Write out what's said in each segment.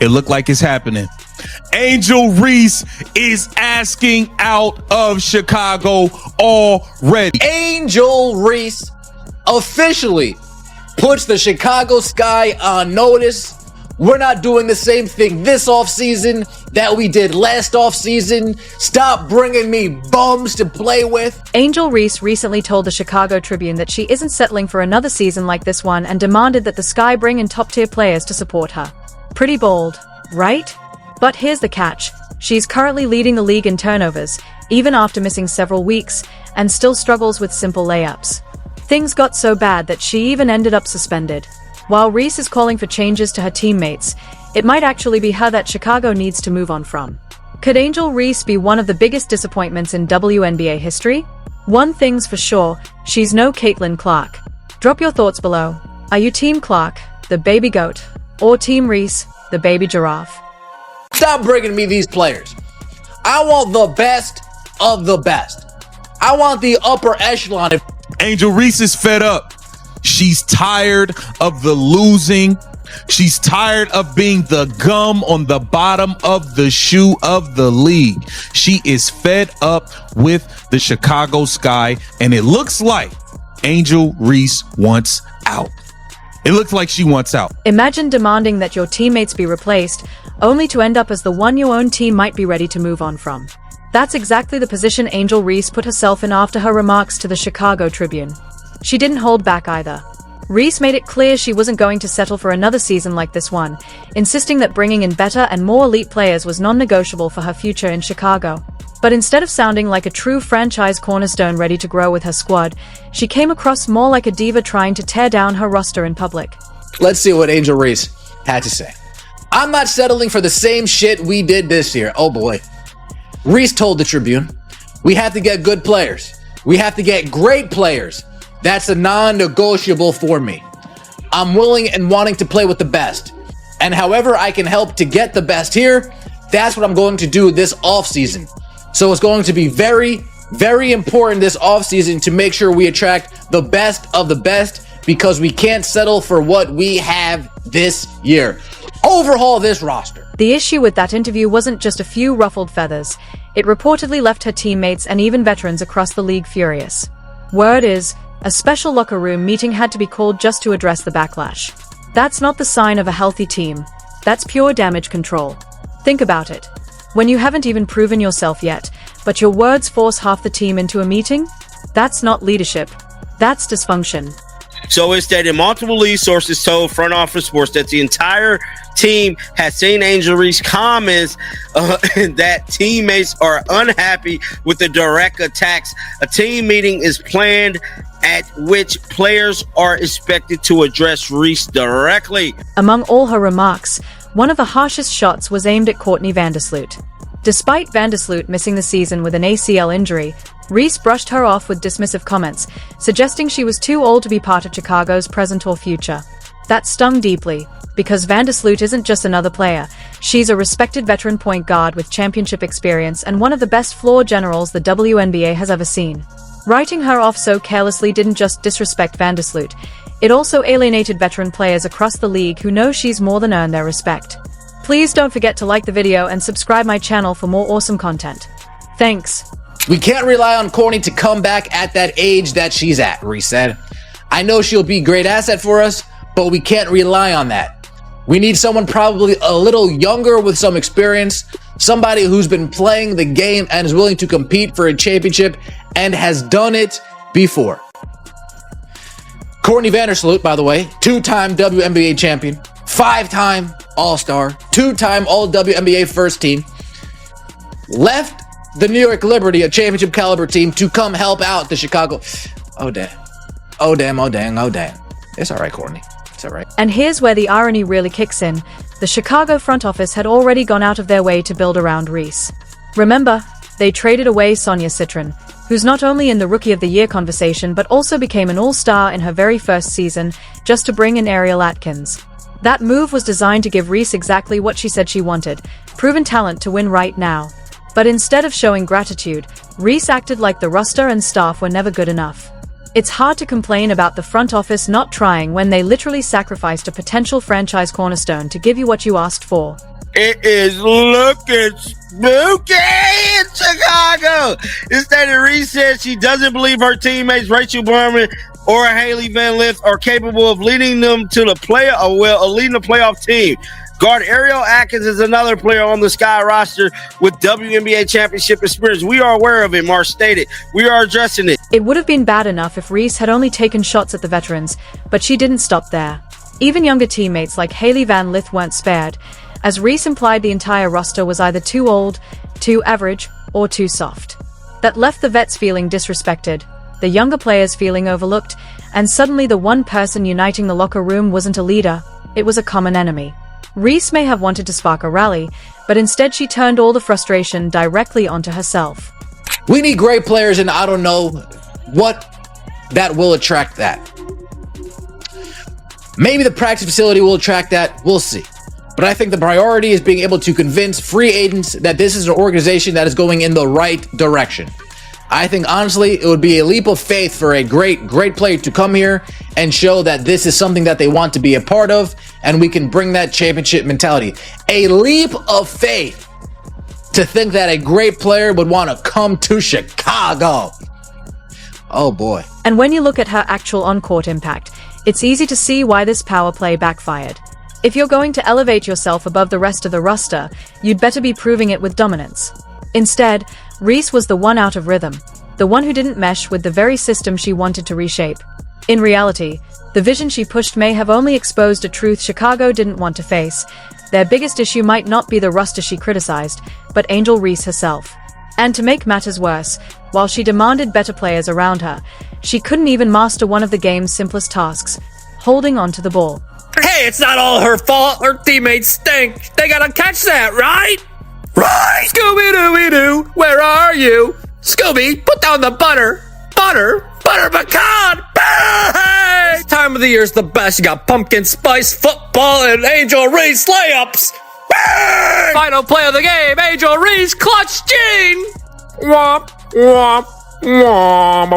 It looked like it's happening. Angel Reese is asking out of Chicago already. Angel Reese officially puts the Chicago Sky on notice. We're not doing the same thing this offseason that we did last offseason. Stop bringing me bums to play with. Angel Reese recently told the Chicago Tribune that she isn't settling for another season like this one and demanded that the Sky bring in top-tier players to support her. Pretty bold, right? But here's the catch. She's currently leading the league in turnovers, even after missing several weeks, and still struggles with simple layups. Things got so bad that she even ended up suspended. While Reese is calling for changes to her teammates, it might actually be her that Chicago needs to move on from. Could Angel Reese be one of the biggest disappointments in WNBA history? One thing's for sure, she's no Caitlin Clark. Drop your thoughts below. Are you Team Clark, the baby goat, or Team Reese, the baby giraffe? Stop bringing me these players. I want the best of the best. I want the upper echelon. Angel Reese is fed up. She's tired of the losing. She's tired of being the gum on the bottom of the shoe of the league. She is fed up with the Chicago Sky, and it looks like Angel Reese wants out. It looks like she wants out. Imagine demanding that your teammates be replaced, only to end up as the one your own team might be ready to move on from. That's exactly the position Angel Reese put herself in after her remarks to the Chicago Tribune. She didn't hold back either. Reese made it clear she wasn't going to settle for another season like this one, insisting that bringing in better and more elite players was non-negotiable for her future in Chicago. But instead of sounding like a true franchise cornerstone ready to grow with her squad, she came across more like a diva trying to tear down her roster in public. Let's see what Angel Reese had to say. I'm not settling for the same shit we did this year. Oh boy. Reese told the Tribune, we have to get good players. We have to get great players. That's a non-negotiable for me. I'm willing and wanting to play with the best. And however I can help to get the best here, that's what I'm going to do this offseason. So it's going to be very, very important this offseason to make sure we attract the best of the best, because we can't settle for what we have this year. Overhaul this roster. The issue with that interview wasn't just a few ruffled feathers. It reportedly left her teammates and even veterans across the league furious. Word is, a special locker room meeting had to be called just to address the backlash. That's not the sign of a healthy team. That's pure damage control. Think about it. When you haven't even proven yourself yet, but your words force half the team into a meeting? That's not leadership. That's dysfunction. So it's that multiple lead sources told Front Office Sports that the entire team has seen Angel Reese comments that teammates are unhappy with the direct attacks. A team meeting is planned at which players are expected to address Reese directly. Among all her remarks, one of the harshest shots was aimed at Courtney Vandersloot. Despite Vandersloot missing the season with an ACL injury, Reese brushed her off with dismissive comments, suggesting she was too old to be part of Chicago's present or future. That stung deeply, because Vandersloot isn't just another player. She's a respected veteran point guard with championship experience and one of the best floor generals the WNBA has ever seen. Writing her off so carelessly didn't just disrespect Vandersloot, it also alienated veteran players across the league who know she's more than earned their respect. Please don't forget to like the video and subscribe my channel for more awesome content. Thanks. We can't rely on Courtney to come back at that age that she's at, Reese said. I know she'll be a great asset for us, but we can't rely on that. We need someone probably a little younger with some experience, somebody who's been playing the game and is willing to compete for a championship and has done it before. Courtney Vandersloot, by the way, two-time WNBA champion, 5-time All-Star, 2-time All-WNBA first team, left the New York Liberty, a championship caliber team, to come help out the Chicago. Oh, damn. Oh, damn. Oh, dang. Oh, damn. It's all right, Courtney. It's all right. And here's where the irony really kicks in. The Chicago front office had already gone out of their way to build around Reese. Remember, they traded away Sonia Citron, who's not only in the Rookie of the Year conversation but also became an all-star in her very first season, just to bring in Ariel Atkins. That move was designed to give Reese exactly what she said she wanted, proven talent to win right now. But instead of showing gratitude, Reese acted like the roster and staff were never good enough. It's hard to complain about the front office not trying when they literally sacrificed a potential franchise cornerstone to give you what you asked for. It is looking spooky in Chicago. Instead, Reese said she doesn't believe her teammates Rachel Berman or Haley Van Lith are capable of leading them to the leading the playoff team. Guard Ariel Atkins is another player on the Sky roster with WNBA championship experience. We are aware of it, Marsh stated. We are addressing it. It would have been bad enough if Reese had only taken shots at the veterans, but she didn't stop there. Even younger teammates like Haley Van Lith weren't spared, as Reese implied the entire roster was either too old, too average, or too soft. That left the vets feeling disrespected, the younger players feeling overlooked, and suddenly the one person uniting the locker room wasn't a leader, it was a common enemy. Reese may have wanted to spark a rally, but instead she turned all the frustration directly onto herself. We need great players, and I don't know what that will attract that. Maybe the practice facility will attract that, we'll see. But I think the priority is being able to convince free agents that this is an organization that is going in the right direction. I think, honestly, it would be a leap of faith for a great player to come here and show that this is something that they want to be a part of, and we can bring that championship mentality. A leap of faith to think that a great player would want to come to Chicago. Oh boy. And when you look at her actual on-court impact, it's easy to see why this power play backfired. If you're going to elevate yourself above the rest of the roster, you'd better be proving it with dominance. Instead, Reese was the one out of rhythm, the one who didn't mesh with the very system she wanted to reshape. In reality, the vision she pushed may have only exposed a truth Chicago didn't want to face. Their biggest issue might not be the roster she criticized, but Angel Reese herself. And to make matters worse, while she demanded better players around her, she couldn't even master one of the game's simplest tasks, holding onto the ball. Hey, it's not all her fault. Her teammates stink. They gotta catch that, right? Right! Scooby-Dooby-Doo, where are you? Scooby, put down the butter. Butter pecan! Bang! This time of the year's the best. You got pumpkin spice football and Angel Reese layups. Bang! Final play of the game, Angel Reese clutch Gene! Womp, womp, womp.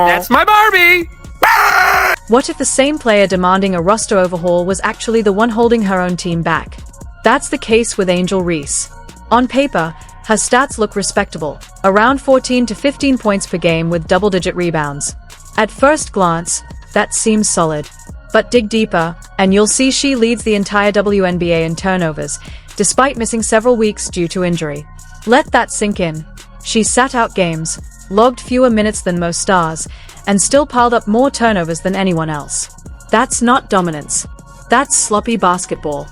That's my Barbie! Bang! What if the same player demanding a roster overhaul was actually the one holding her own team back? That's the case with Angel Reese. On paper, her stats look respectable, around 14 to 15 points per game with double-digit rebounds. At first glance, that seems solid. But dig deeper, and you'll see she leads the entire WNBA in turnovers, despite missing several weeks due to injury. Let that sink in. She sat out games, logged fewer minutes than most stars, and still piled up more turnovers than anyone else. That's not dominance. That's sloppy basketball.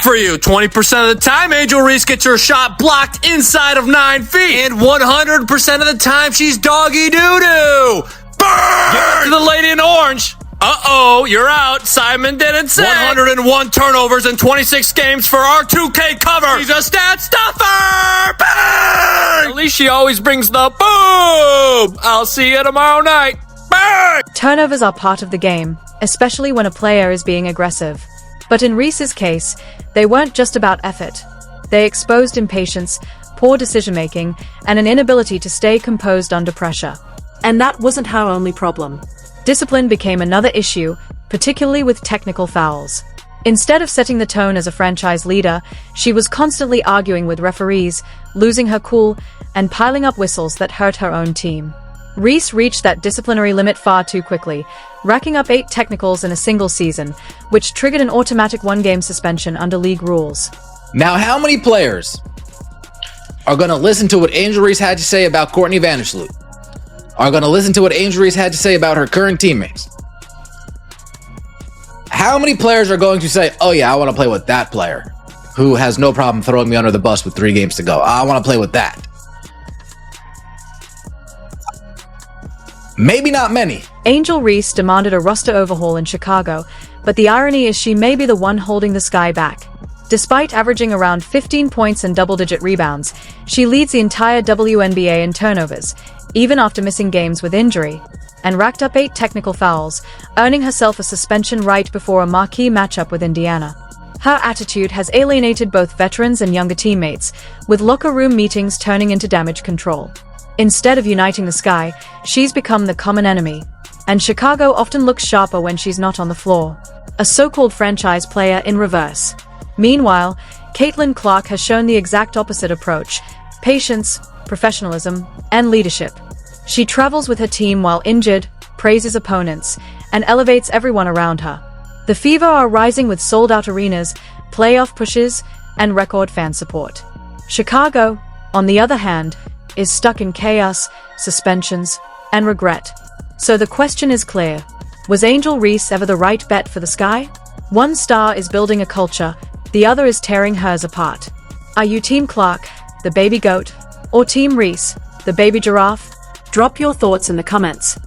For you, 20% of the time, Angel Reese gets her shot blocked inside of 9 feet. And 100% of the time, she's doggy doo-doo. Burn! Give it to the lady in orange. Uh-oh, you're out. Simon didn't say. 101 turnovers in 26 games for our 2K cover. She's a stat stuffer. Bang! At least she always brings the boom. I'll see you tomorrow night. Bang! Turnovers are part of the game, especially when a player is being aggressive. But in Reese's case, they weren't just about effort. They exposed impatience, poor decision-making, and an inability to stay composed under pressure. And that wasn't her only problem. Discipline became another issue, particularly with technical fouls. Instead of setting the tone as a franchise leader, she was constantly arguing with referees, losing her cool, and piling up whistles that hurt her own team. Reese reached that disciplinary limit far too quickly, racking up 8 technicals in a single season, which triggered an automatic 1-game suspension under league rules. Now, how many players are going to listen to what Angel Reese had to say about Courtney Vandersloot? Are going to listen to what Angel Reese had to say about her current teammates? How many players are going to say, oh yeah, I want to play with that player who has no problem throwing me under the bus with 3 games to go. I want to play with that. Maybe not many. Angel Reese demanded a roster overhaul in Chicago, but the irony is she may be the one holding the Sky back. Despite averaging around 15 points and double-digit rebounds, she leads the entire WNBA in turnovers, even after missing games with injury, and racked up 8 technical fouls, earning herself a suspension right before a marquee matchup with Indiana. Her attitude has alienated both veterans and younger teammates, with locker room meetings turning into damage control. Instead of uniting the Sky, she's become the common enemy, and Chicago often looks sharper when she's not on the floor. A so-called franchise player in reverse. Meanwhile, Caitlin Clark has shown the exact opposite approach: patience, professionalism, and leadership. She travels with her team while injured, praises opponents, and elevates everyone around her. The Fever are rising with sold-out arenas, playoff pushes, and record fan support. Chicago, on the other hand, is stuck in chaos, suspensions, and regret. So the question is clear: was Angel Reese ever the right bet for the Sky? One star is building a culture, the other is tearing hers apart. Are you Team Clark, the baby goat, or Team Reese, the baby giraffe? Drop your thoughts in the comments.